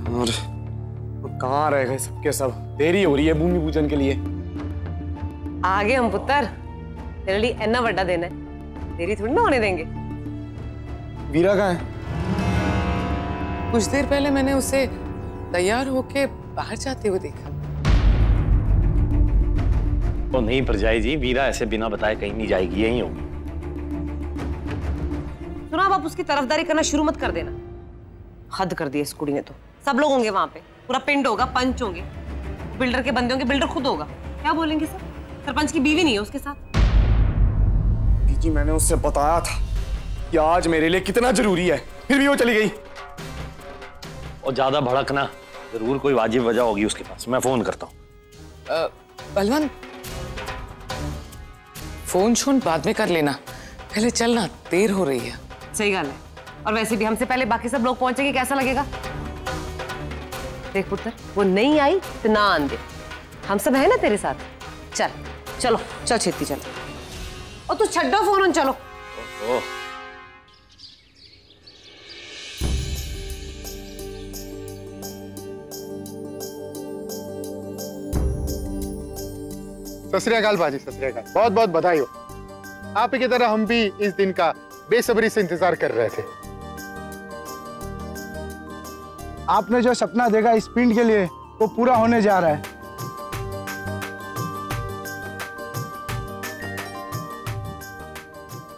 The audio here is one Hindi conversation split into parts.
और कहाँ रह गए सबके सब? देरी हो रही है भूमि पूजन के लिए। आगे हम पुत्र, तेरे लिए इतना बड़ा दिन है, देरी थोड़ी ना होने देंगे। वीरा कहाँ है? कुछ देर पहले मैंने उसे तैयार होके बाहर जाते हुए देखा। तो नहीं परजाई जी, वीरा ऐसे बिना बताए कहीं नहीं जाएगी, यहीं होगी। सुना, आप उसकी तरफदारी करना शुरू मत कर देना। हद कर दी इस कुड़ी ने तो। सब लोग होंगे वहां पे, पूरा पिंड होगा, पंच होंगे, बिल्डर के बंदे होंगे, बिल्डर खुद होगा। क्या बोलेंगे सब? सरपंच की बीवी नहीं है उसके साथ। जी मैंने उससे बताया था कि आज मेरे लिए कितना जरूरी है, फिर भी वो चली गई। और ज्यादा भड़कना, जरूर कोई वाजिब वजह होगी उसके पास। मैं फोन करता हूँ। बलवंत, फोन शोन बाद में कर लेना, पहले चलना, देर हो रही है। सही गल है, और वैसे भी हमसे पहले बाकी सब लोग पहुंचेंगे, कैसा लगेगा? देख पुत्र, वो नहीं आई तो ना आन दे, हम सब है ना तेरे साथ। चल चलो, चल छेती चलो। और तू छड्डो फोन, चलो। सत श्री अकाल बाजी, सत श्री अकाल। बहुत बहुत बधाई हो। आप ही की तरह हम भी इस दिन का बेसब्री से इंतजार कर रहे थे। आपने जो सपना देखा इस पिंड के लिए, वो पूरा होने जा रहा है।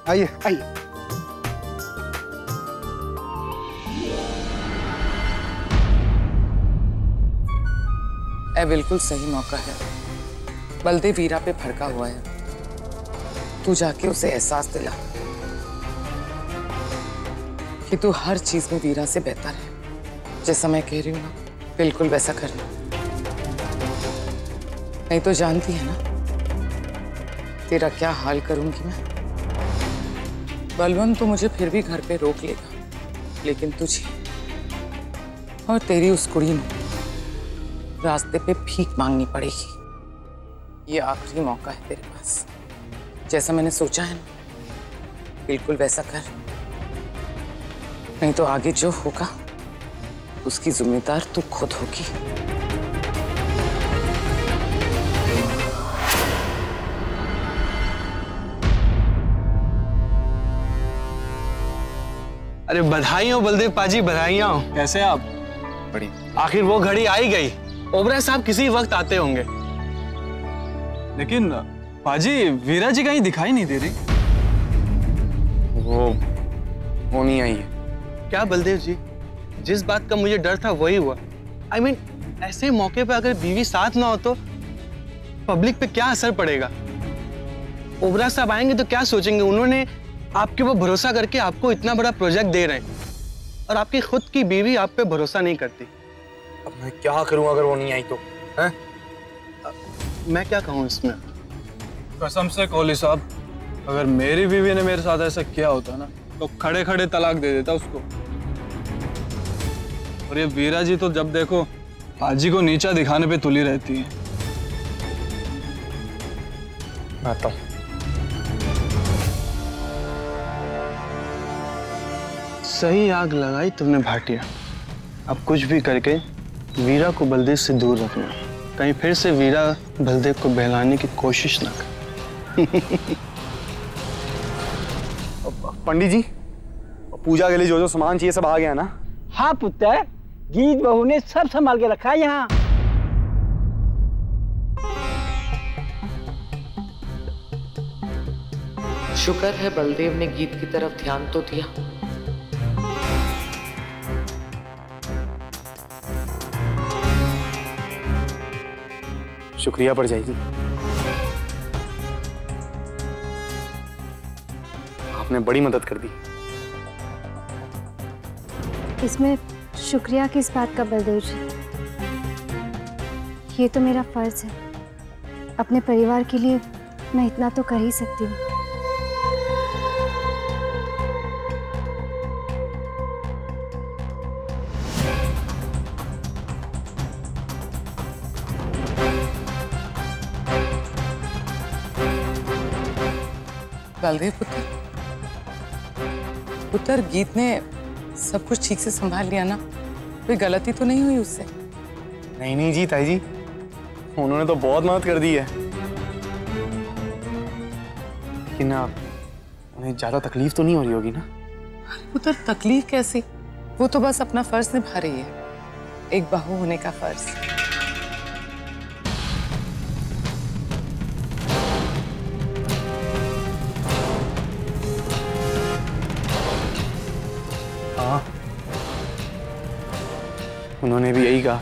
आइए आइए। बिल्कुल सही मौका है। बलदेव वीरा पे भड़का हुआ है, तू जाके उसे एहसास दिला कि तू हर चीज में वीरा से बेहतर है। जैसा मैं कह रही हूँ ना, बिल्कुल वैसा करना। नहीं तो जानती है ना तेरा क्या हाल करूंगी मैं। बलवंत तो मुझे फिर भी घर पे रोक लेगा, लेकिन तुझे और तेरी उस कुड़ी में रास्ते पे भीख मांगनी पड़ेगी। ये आखिरी मौका है तेरे पास। जैसा मैंने सोचा है ना, बिल्कुल वैसा कर, नहीं तो आगे जो होगा उसकी जिम्मेदार तू खुद होगी। अरे बधाई हो बलदेव पाजी, बधाइयां हो। कैसे आप? बढ़िया। आखिर वो घड़ी आई गई। ओबराय साहब किसी वक्त आते होंगे। लेकिन पाजी, वीरा जी कहीं दिखाई नहीं दे रही। वो नहीं आई है। क्या बलदेव जी, जिस बात का मुझे डर था वही हुआ। I mean, ऐसे मौके पे अगर बीवी साथ ना हो तो पब्लिक पे क्या असर पड़ेगा? ओबराय साहब आएंगे तो क्या सोचेंगे? उन्होंने आपके ऊपर भरोसा करके आपको इतना बड़ा प्रोजेक्ट दे रहे हैं, और आपकी खुद की बीवी आप पे भरोसा नहीं करती। अब मैं क्या करूं अगर वो नहीं आई तो? हैं? मैं क्या कहूँ इसमें? कसम से कोहली साहब, अगर मेरी बीवी ने मेरे साथ ऐसा किया होता ना, तो खड़े खड़े तलाक दे देता उसको। और ये वीरा जी तो जब देखो पाजी को नीचा दिखाने पे तुली रहती है। आता हूं। सही आग लगाई तुमने भाटिया। अब कुछ भी करके वीरा को बलदेव से दूर रखना, कहीं फिर से वीरा बलदेव को बहलाने की कोशिश ना कर। पंडित जी, पूजा के लिए जो जो सामान चाहिए सब आ गया ना? हाँ पुत्र, गीत बहू ने सब संभाल के रखा है यहाँ। शुक्र है बलदेव ने गीत की तरफ ध्यान तो दिया। शुक्रिया पड़ जाएगी, आपने बड़ी मदद कर दी। इसमें शुक्रिया किस बात का बलदेव जी? ये तो मेरा फर्ज है। अपने परिवार के लिए मैं इतना तो कर ही सकती हूँ। बलदेव पुत्र, गीत ने सब कुछ ठीक से संभाल लिया ना? कोई गलती तो नहीं हुई उससे? नहीं नहीं जी ताई जी, उन्होंने तो बहुत मदद कर दी है, लेकिन उन्हें ज्यादा तकलीफ तो नहीं हो रही होगी ना? पुत्र तकलीफ कैसी, वो तो बस अपना फर्ज निभा रही है, एक बहू होने का फर्ज। हाँ, उन्होंने भी यही कहा।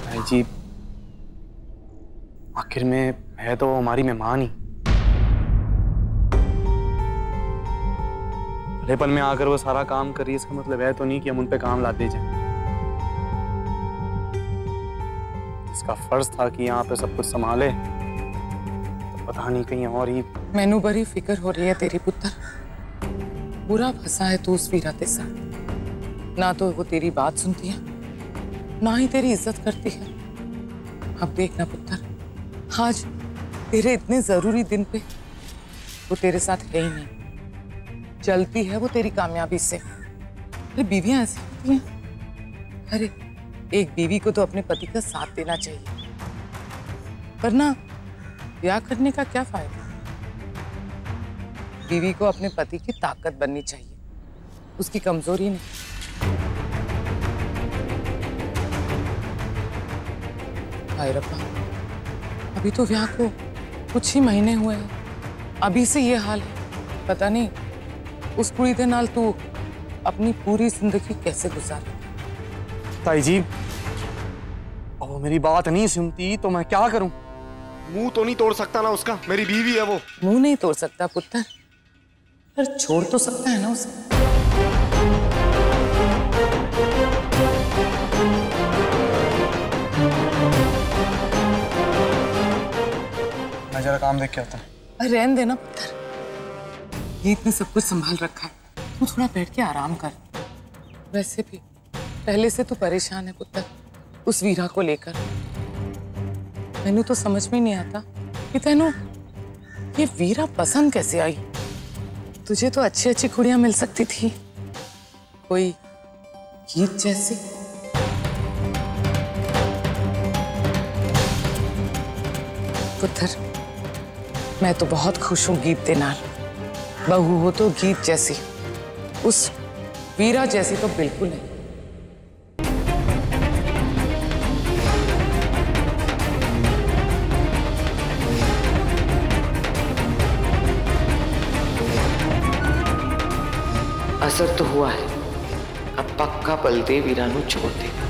भाई जी, आखिर में है तो हमारी मेहमान ही। भले पल में आकर वो सारा काम कर रही है, इसका मतलब है तो नहीं कि हम उन पे काम लाते जाएं। जिसका फर्ज था कि यहाँ पे सब कुछ संभाले, तो पता नहीं कहीं और ही। मैनू बड़ी फिक्र हो रही है तेरी पुत्र, बुरा फंसा है तू उस वीरा के साथ। ना तो वो तेरी बात सुनती है, ना ही तेरी इज्जत करती है। अब देखना पुत्र, आज तेरे इतने जरूरी दिन पे वो तेरे साथ है ही नहीं, जलती है वो तेरी कामयाबी से। अरे बीवियां ऐसी होती हैं। अरे एक बीवी को तो अपने पति का साथ देना चाहिए, वरना ब्याह करने का क्या फायदा। बीवी को अपने पति की ताकत बननी चाहिए, उसकी कमजोरी नहीं। हाय रब्बा, अभी तो ब्याह को कुछ ही महीने हुए हैं, अभी से ये हाल है। पता नहीं उस कुड़ी दे नाल तू अपनी पूरी जिंदगी कैसे गुजारे। ताई जी, अब वो मेरी बात नहीं सुनती तो मैं क्या करूं? मुंह तो नहीं तोड़ सकता ना उसका, मेरी बीवी है वो। मुंह नहीं तोड़ सकता पुत्र, पर छोड़ तो सकता है ना उसे। मैं जरा काम देख के आता हूं। अरे रहने देना पुत्र, ये इतने सब कुछ संभाल रखा है, तू थोड़ा बैठ के आराम कर। वैसे भी पहले से तू परेशान है पुत्र उस वीरा को लेकर। मैनू तो समझ में नहीं आता कि तेनू ये वीरा पसंद कैसे आई। तुझे तो अच्छी अच्छी कुड़ियां मिल सकती थी, कोई गीत जैसी। पुत्र मैं तो बहुत खुश हूं गीत दे नाल, बहू हो तो गीत जैसी, उस वीरा जैसी तो बिल्कुल नहीं। असर तो हुआ है, अब पक्का बलदेव वीरा नू छोड़ देगा।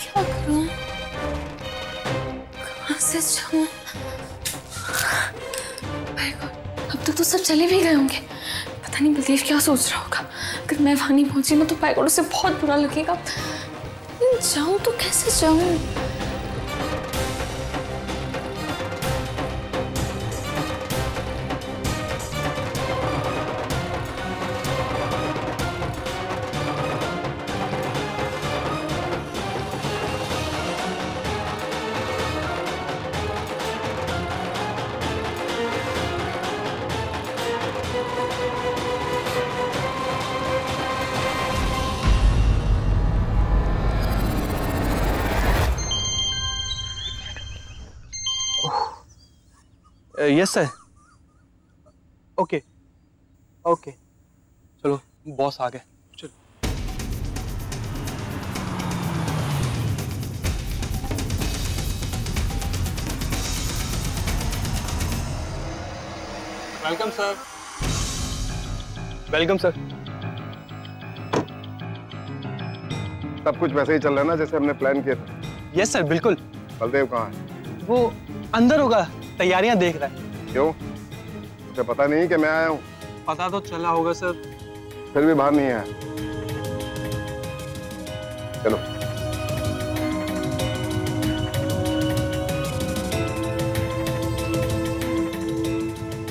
क्या करूं? कहां से जाऊं? अब तक तो सब चले भी गए होंगे। पता नहीं बलदेव क्या सोच रहा होगा। अगर मैं वहां नहीं पहुंची ना तो पायगोड़ से बहुत बुरा लगेगा। जाऊं तो कैसे जाऊं? Yes sir. ओके ओके, चलो बॉस आ गए। चलो वेलकम सर। Welcome sir. सब कुछ वैसे ही चल रहा है ना जैसे हमने प्लान किया था? यस सर, बिल्कुल। बलदेव कहाँ है? वो अंदर होगा, तैयारियां देख रहा है। क्यों? मुझे पता नहीं कि मैं आया हूँ। पता तो चला होगा सर। फिर भी बाहर नहीं आया। चलो।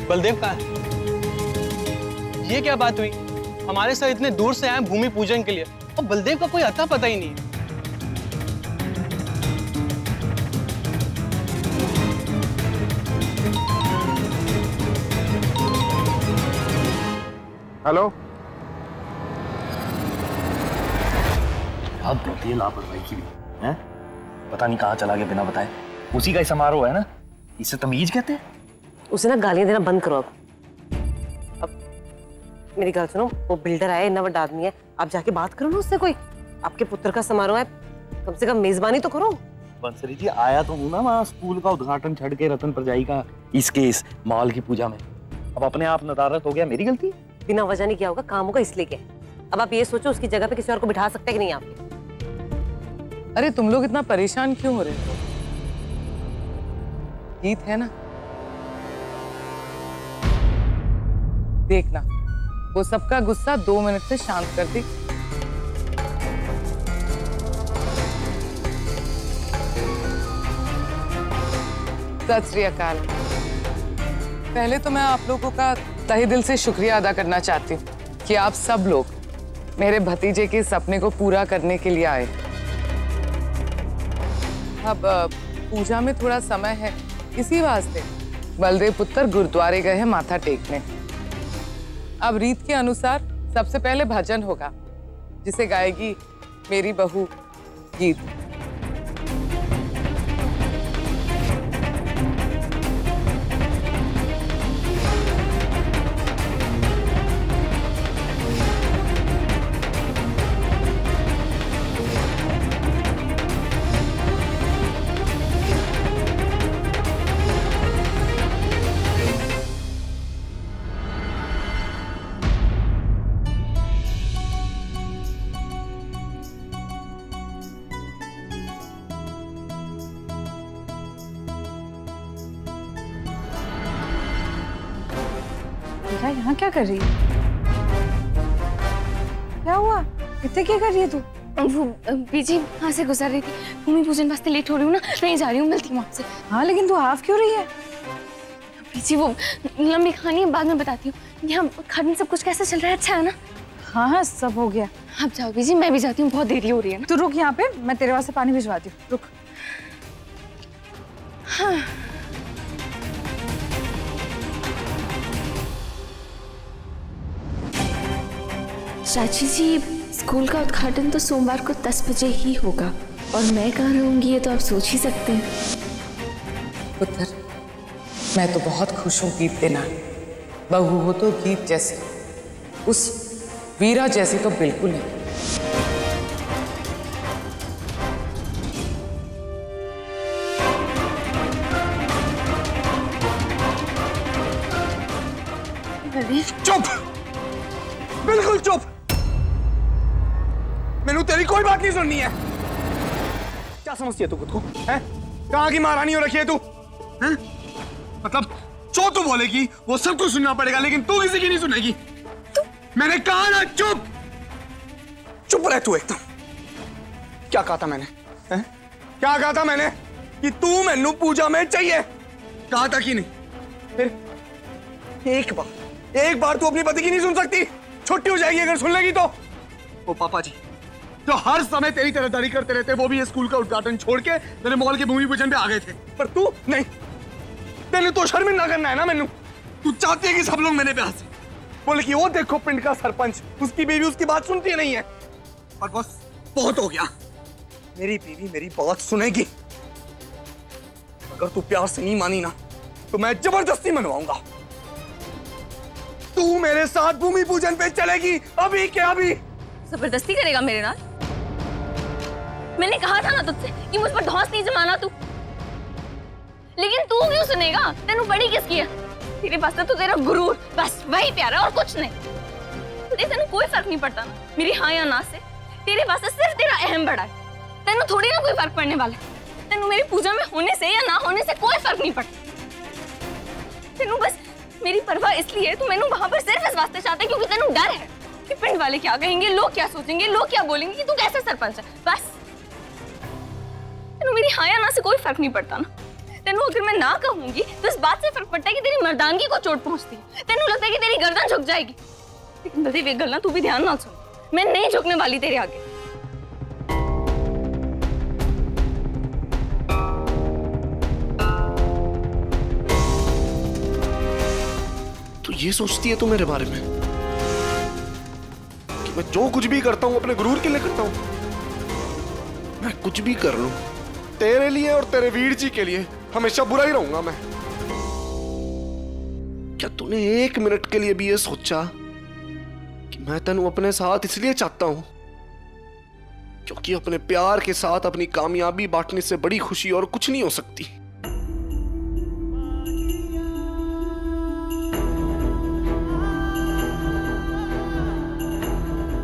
बलदेव कहाँ है? ये क्या बात हुई? हमारे सर इतने दूर से आए भूमि पूजन के लिए और बलदेव का कोई अता पता ही नहीं है। हेलो। अब होती है लापरवाही की भी, हैं? पता नहीं कहाँ चला गया बिना बताए। उसी का ही समारोह है ना, इसे तमीज कहते हैं। उसे ना गालियां देना बंद करो अब मेरी गल सुनो, वो बिल्डर आया, इतना बड़ा आदमी है, आप जाके बात करो ना उससे। कोई आपके पुत्र का समारोह है, कम से कम मेजबानी तो करो। बंसरी जी आया तो हूँ ना वहाँ स्कूल का उद्घाटन छड़ के रतन परजाई का इस माल की पूजा में। अब अपने आप नदारत हो गया, मेरी गलती। बिना वजह नहीं किया होगा, काम होगा इसलिए क्या। अब आप ये सोचो उसकी जगह पे किसी और को बिठा सकते हैं कि नहीं आप। अरे तुम लोग इतना परेशान क्यों हो रहे हो? गीत है ना, देखना वो सबका गुस्सा 2 मिनट से शांत कर दी। सत श्री अकाल। पहले तो मैं आप लोगों का तहे दिल से शुक्रिया अदा करना चाहती हूँ कि आप सब लोग मेरे भतीजे के सपने को पूरा करने के लिए आए। अब पूजा में थोड़ा समय है, इसी वास्ते बलदेव पुत्र गुरुद्वारे गए हैं माथा टेकने। अब रीत के अनुसार सबसे पहले भजन होगा, जिसे गाएगी मेरी बहू गीत। यहाँ क्या कर रही है? क्या हुआ? इतने क्या कर रही है तू? वो बीजी वहाँ से गुजर रही थी, भूमि पूजन वास्ते लेट हो रही हूँ ना, नहीं जा रही हूँ, मिलती हूँ आपसे। हाँ लेकिन तू हाफ क्यों रही है? बीजी वो लंबी कहानी है, बाद में बताती हूँ। यहाँ घर में सब कुछ कैसा चल रहा है? अच्छा है ना? हाँ हाँ सब हो गया। आप जाओ बीजी, मैं भी जाती हूँ, बहुत देरी हो रही है ना। तू रुक यहाँ पे, मैं तेरे वास्ते पानी भिजवाती हूँ, रुक। हाँ चाची जी, स्कूल का उद्घाटन तो सोमवार को 10 बजे ही होगा और मैं कहाँ रहूंगी ये तो आप सोच ही सकते हैं। पुत्र, मैं तो बहुत खुश हूँ गीत देना। बहू हो तो गीत जैसी, उस वीरा जैसी तो बिल्कुल नहीं। चुप, बिल्कुल चुप। मैंने तेरी कोई बात नहीं सुननी है। क्या समझती है तू खुद को? हैं? कहाँ की महारानी हो रखी है तू? हैं? मतलब जो तू बोलेगी वो सबको सुनना पड़ेगा, लेकिन तू किसी की नहीं सुनेगी। मैंने कहा ना चुप। चुप रह तू एकदम। क्या कहा था मैंने? हैं? क्या कहा था मैंने? कि तू मैनू पूजा में चाहिए। कहा था कि नहीं? फिर एक बार तू अपनी पति की नहीं सुन सकती? छुट्टी हो जाएगी अगर सुन लेगी तो। वो पापा जी जो हर समय तेरी तरफदारी करते रहते, वो भी ये स्कूल का उद्घाटन छोड़ के मेरे मॉल के भूमि पूजन पे आ गए थे, पर तू नहीं। तेने तो शर्मिंदा करना है ना मैनू। तू चाहती है कि सब लोग मेरे पे हंसे, बोले कि वो देखो पिंड का सरपंच, उसकी बीवी उसकी बात सुनती नहीं है। और बस बहुत हो गया, मेरी बीवी मेरी बात सुनेगी। अगर तू प्यार से नहीं मानी ना तो मैं जबरदस्ती मनवाऊंगा। तू मेरे साथ भूमि पूजन पे चलेगी, अभी क्या अभी? जबरदस्ती करेगा मेरे नाल? मैंने कहा था ना तुझसे कि मुझ पर धौंस नहीं जमाना तू, लेकिन तू क्यों सुनेगा? तेनू बड़ी किसकी है? तेरे पास तो तेरा गुरूर, बस वही प्यारा और कुछ नहीं। तुझे तेनू कोई फर्क नहीं पड़ता ना मेरी हाँ या ना से। तेरे पास सिर्फ तेरा अहम बड़ा है, तेनू थोड़ी ना कोई फर्क पड़ने वाला है। तेनू मेरी पूजा में होने से या ना होने से कोई फर्क नहीं पड़ता। तेनू बस मेरी परवाह इसलिए है, तू मैनू वहां पर सिर्फ इस वास्ते चाहता है क्योंकि तेनू डर है कि पिंड वाले क्या कहेंगे, लोग क्या सोचेंगे, लोग क्या बोलेंगे कि तू कैसे सरपंच है। बस तेनू मेरी हाँ या ना से कोई फर्क नहीं पड़ता ना। तेनू अगर मैं ना कहूंगी तो इस बात से फर्क पड़ता है कि तेरी मर्दानगी को चोट पहुंचती है। तेनू लगता है कि तेरी गर्दन झुक जाएगी, लेकिन बल्कि एक गल ना तू भी ध्यान ना सुन, मैं नहीं झुकने वाली तेरे आगे। तो ये सोचती है तू मेरे बारे में? कि मैं जो कुछ भी करता हूँ अपने गुरूर के लिए करता हूँ। मैं कुछ भी कर लूं तेरे लिए और तेरे वीर जी के लिए हमेशा बुरा ही रहूंगा मैं। क्या तूने एक मिनट के लिए भी ये सोचा कि मैं तेनू अपने साथ इसलिए चाहता हूं क्योंकि अपने प्यार के साथ अपनी कामयाबी बांटने से बड़ी खुशी और कुछ नहीं हो सकती।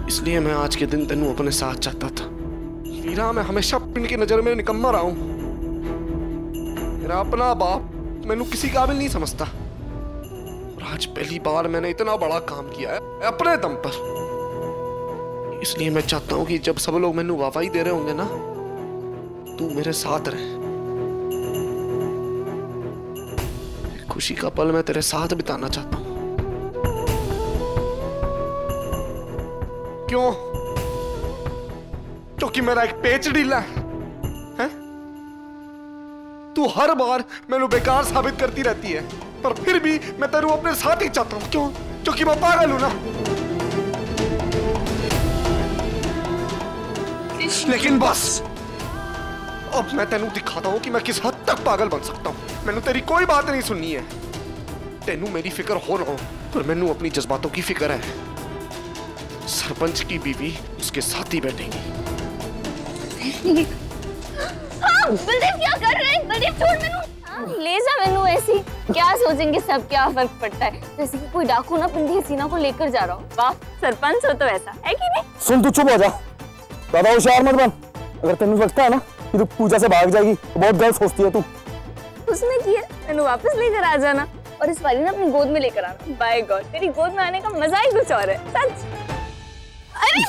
इसलिए मैं आज के दिन तेनू अपने साथ चाहता था। वीरा, मैं हमेशा पिंड की नजर में निकम्मा रहा हूं। मेरा अपना बाप मैनू किसी काबिल नहीं समझता और आज पहली बार मैंने इतना बड़ा काम किया है अपने दम पर। इसलिए मैं चाहता हूं कि जब सब लोग मैनू वाहवाही दे रहे होंगे ना, तू मेरे साथ रहे। खुशी का पल मैं तेरे साथ बिताना चाहता हूं। क्यों? क्योंकि मेरा एक पेच ढीला है? तू हर बार मैनू बेकार साबित करती रहती है, पर फिर भी मैं तेरू अपने साथ ही चाहता हूं। क्यों? क्योंकि मैं पागल हूं ना। लेकिन बस अब मैं तेनू दिखाता हूं कि मैं किस हद तक पागल बन सकता हूं। मैनू तेरी कोई बात नहीं सुननी है। तेनू मेरी फिक्र हो ना हो, पर मैनू अपनी जज्बातों की फिक्र है। सरपंच की बीवी उसके साथ ही बैठेंगी। हाँ, बलदेव क्या कर रहे हैं? बलदेव छोड़ मैनू। ले जा मैनू ऐसी। क्या सोचेंगे सब, क्या फर्क पड़ता है? जैसे कि कोई डाकू ना पिंडी हसीना को लेकर जा रहा हो। वाह, सरपंच हो तो ऐसा है कि नहीं? सुन, तू चुप हो जा, ज्यादा होशियार मत बन। अगर तेनू लगता है ना कि तू पूजा से भाग जाएगी तो बहुत गलत सोचती है तू। उसने किया, मैनू वापस लेकर आ जाना और इस बारी ना अपनी गोद में लेकर आना। बाय गॉड, तेरी गोद में आने का मजा ही कुछ और है, सच। अरे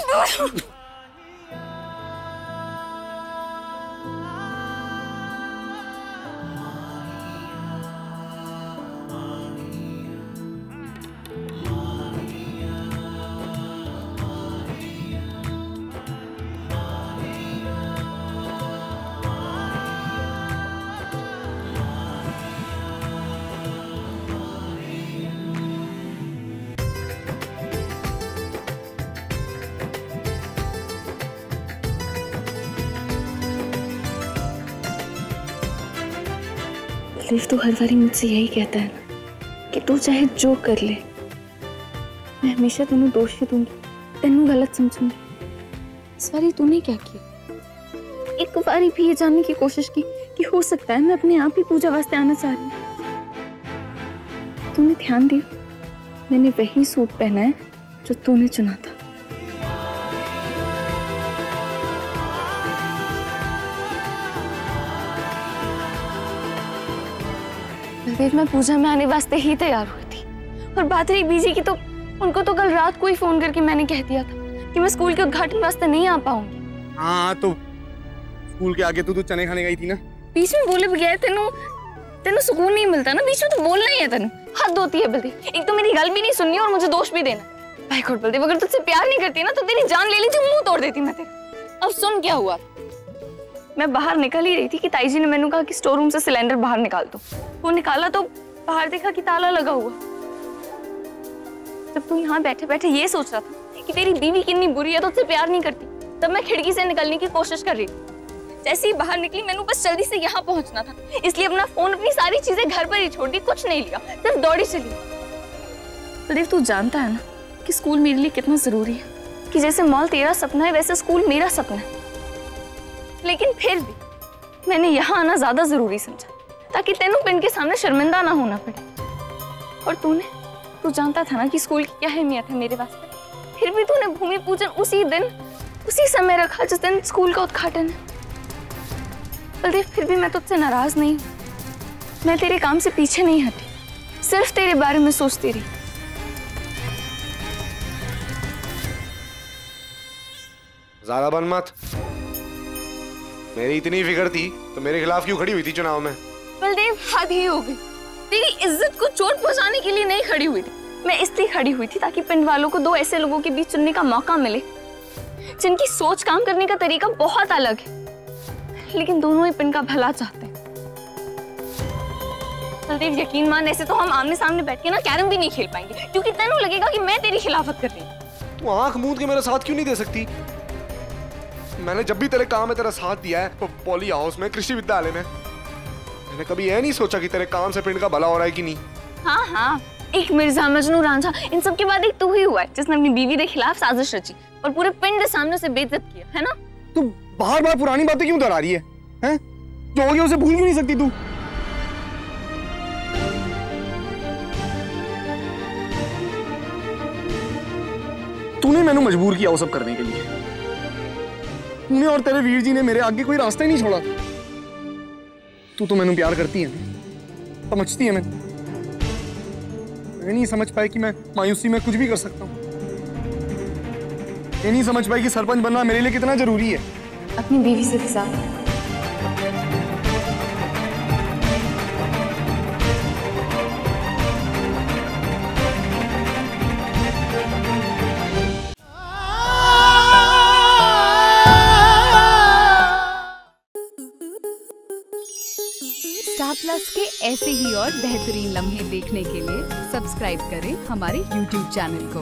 बलदेव तो हर बारी मुझसे यही कहता है ना कि तू चाहे जो कर ले, मैं हमेशा तेनू दोषी दूंगी, तेनू गलत समझूंगी। इस बारी तूने क्या किया? एक बारी भी ये जानने की कोशिश की कि हो सकता है मैं अपने आप ही पूजा वास्ते आना चाह रही हूँ। तूने ध्यान दिया, मैंने वही सूट पहना है जो तूने चुना था। बलदेव, मैं पूजा में आने वास्ते ही तैयार हुई थी और बात रही बीजी की, तो उनको तो कल रात को ही फोन करके मैंने कह दिया था कि मैं स्कूल के उद्घाटन वास्ते नहीं आ पाऊंगी। हाँ, तो स्कूल के आगे तो चने खाने गई थी ना। बीच में बोले बगैर तेनू सुकून नहीं मिलता ना, बीच में तो बोलना ही है तेनू। हद होती है बलदेव, एक तो मेरी गल भी नहीं सुननी और मुझे दोष भी देना। भाई खोट बलदेव, अगर तुझसे प्यार नहीं करती ना तो तेरी जान ले लीजिए, मुंह तोड़ देती मैं तेरा। अब सुन क्या हुआ। मैं बाहर निकल ही रही थी कि ताई जी ने मैंने कहा कि स्टोर रूम से सिलेंडर बाहर निकाल दो। वो निकाला तो बाहर देखा कि ताला लगा हुआ। जब तू यहाँ बैठे बैठे ये सोच रहा था कि तेरी बीवी कितनी बुरी है, तो तुझसे प्यार नहीं करती, तब मैं खिड़की से निकलने की कोशिश कर रही थी। जैसे ही बाहर निकली, मैंने बस जल्दी से यहाँ पहुंचना था, इसलिए अपना फोन, अपनी सारी चीजें घर पर ही छोड़ दी, कुछ नहीं लिया, सिर्फ दौड़ी चली। बलदेव, तू जानता है ना कि स्कूल मेरे लिए कितना जरूरी है, कि जैसे मॉल तेरा सपना है वैसे स्कूल मेरा सपना है। लेकिन फिर भी मैंने यहाँ आना ज्यादा जरूरी समझा ताकि तेनू पिंड के सामने शर्मिंदा ना होना पड़े। और तू जानता था ना कि स्कूल की क्या अहमियत है मेरे वास्ते, फिर भी तूने भूमि पूजन उसी दिन उसी समय रखा जिस दिन स्कूल का उद्घाटन है। बलदेव, फिर भी मैं तुझसे नाराज नहीं हूँ। मैं तेरे काम से पीछे नहीं हटी, सिर्फ तेरे बारे में सोचती रही। ज़्यादा बन मत। मेरी इतनी फिक्र थी तो मेरे खिलाफ क्यों खड़ी हुई थी चुनाव में? बलदेव, हद ही हो गई। तेरी इज्जत को चोट पहुंचाने के लिए नहीं खड़ी हुई थी, मैं इसलिए खड़ी हुई थी ताकि पिंड वालों को दो ऐसे लोगों के बीच चुनने का मौका मिले जिनकी सोच, काम करने का तरीका बहुत अलग है, लेकिन दोनों ही पिंड का भला चाहते हैं। बलदेव, यकीन मान, ऐसे तो हम आमने सामने बैठ के ना कैरम भी नहीं खेल पाएंगे, क्योंकि तेनू लगेगा कि मैं तेरी खिलाफत कर रही हूँ। तू आंख मूंद के मेरा साथ क्यों नहीं दे सकती? मैंने जब भी तेरे काम में तेरा साथ दिया है, तो पॉली हाउस में, कृषि विद्यालय में, मैंने कभी यह नहीं सोचा कि तेरे काम से पिंड का भला हो रहा है कि नहीं। हाँ हाँ, एक मिर्जा, मजनू, रांझा, इन सब के बाद एक तू ही हुआ है जिसने अपनी बीवी के खिलाफ साजिश रची और पूरे पिंड के सामने से बेइज्जत किया, है ना? तू बार बार पुरानी बातें क्यों दोहरा रही है? हैं? जो हो गया उसे भूल क्यों नहीं सकती तू? तूने मैंने मजबूर किया वो सब करने के लिए। तूने और तेरे वीर जी ने मेरे आगे कोई रास्ता ही नहीं छोड़ा। तू तो मैंने प्यार करती है, समझती है। मैं नहीं समझ पाई कि मैं मायूसी में कुछ भी कर सकता हूँ। ये नहीं समझ पाई कि सरपंच बनना मेरे लिए कितना जरूरी है। अपनी बीवी से फिजा। स्टार प्लस के ऐसे ही और बेहतरीन लम्हे देखने के लिए सब्सक्राइब करें हमारे YouTube चैनल को।